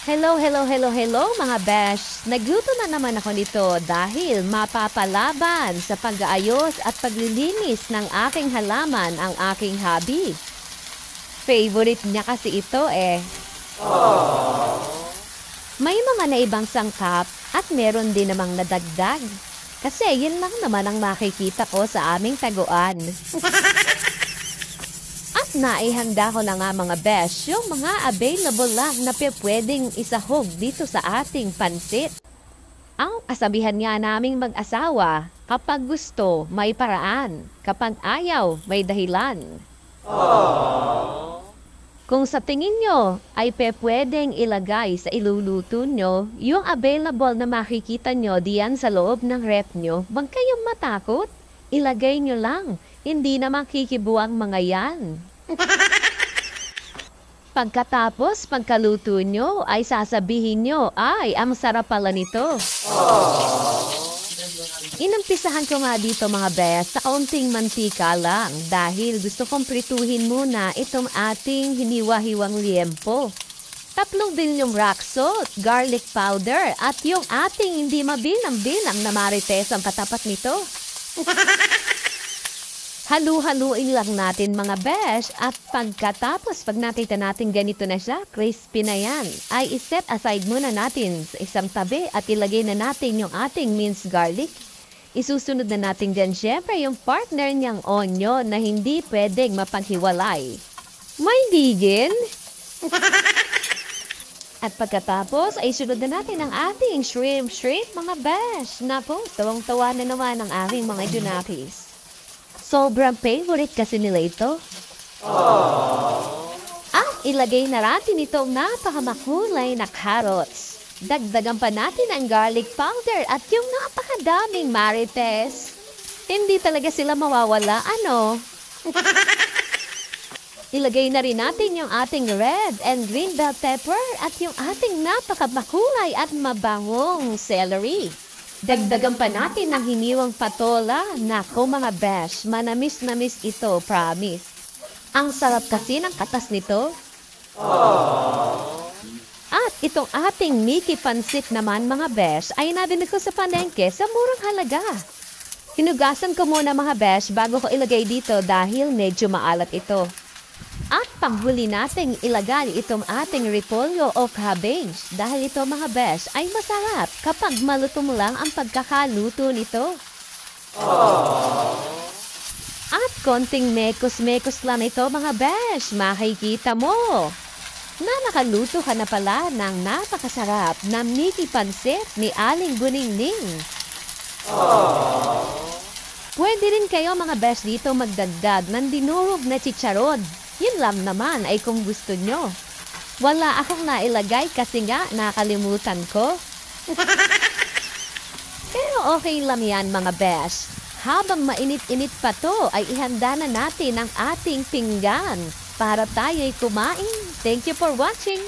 Hello, hello, hello, hello mga besh! Nagluto na naman ako nito dahil mapapalaban sa pag-aayos at paglilinis ng aking halaman ang aking hobby. Favorite niya kasi ito eh. May mga naibang sangkap at meron din namang nadagdag. Kasi yun lang naman ang makikita ko sa aming taguan. Naihanda ko na nga mga besh, yung mga available lang na pwedeng isahog dito sa ating pansit. Ang kasabihan nga naming mag-asawa, kapag gusto, may paraan. Kapag ayaw, may dahilan. Kung sa tingin nyo ay pwedeng ilagay sa iluluto nyo, yung available na makikita nyo diyan sa loob ng rep nyo, wag kayong matakot. Ilagay nyo lang, hindi na makikibuang mga yan. Pagkatapos, pagkaluto nyo, ay sasabihin nyo, ay, ang sarap pala nito. Inumpisahan ko nga dito mga bes sa kaunting mantika lang dahil gusto kong prituhin muna itong ating hiniwa-hiwang liempo. 3 bilyong rock salt, garlic powder, at yung ating hindi mabilang-bilang na marites ang katapat nito. Halu-haluin lang natin mga besh at pagkatapos pag nakita natin ganito na siya, crispy na yan, ay iset aside muna natin sa isang tabi at ilagay na natin yung ating minced garlic. Isusunod na natin dyan syempre yung partner niyang onion na hindi pwedeng mapaghiwalay. May digin? At pagkatapos ay sunod na natin ang ating shrimp mga besh. Napo, tawang-tawa na naman ang aking mga junakis. Sobrang favorite kasi nila ito. At ilagay na natin itong napakamakulay na carrots. Dagdagan pa natin ang garlic powder at yung napakadaming marites. Hindi talaga sila mawawala, ano? Ilagay na rin natin yung ating red and green bell pepper at yung ating napakamakulay at mabangong celery. Dagdagan pa natin ng hiniwang patola. Nako mga besh, manamis-namis ito, promise. Ang sarap kasi ng katas nito. At itong ating Mickey Pansit naman mga besh ay nabili ko sa palengke sa murang halaga. Hinugasan ko muna mga besh bago ko ilagay dito dahil medyo maalat ito. At panghuli nating ilagay itong ating repolyo o cabbage dahil ito mga besh ay masarap kapag maluto mo lang ang pagkakaluto nito. At konting mekos-mekos lang ito mga besh, makikita mo na nakaluto ka na pala ng napakasarap na Mickey Pansit ni Aling Buningning. Pwede rin kayo mga besh dito magdagdag ng dinurog na chicharon. Yun lang naman ay kung gusto nyo. Wala akong nailagay kasi nga nakalimutan ko. Pero okay lang yan mga besh. Habang mainit-init pa to ay ihanda na natin ang ating pinggan para tayo'y kumain. Thank you for watching!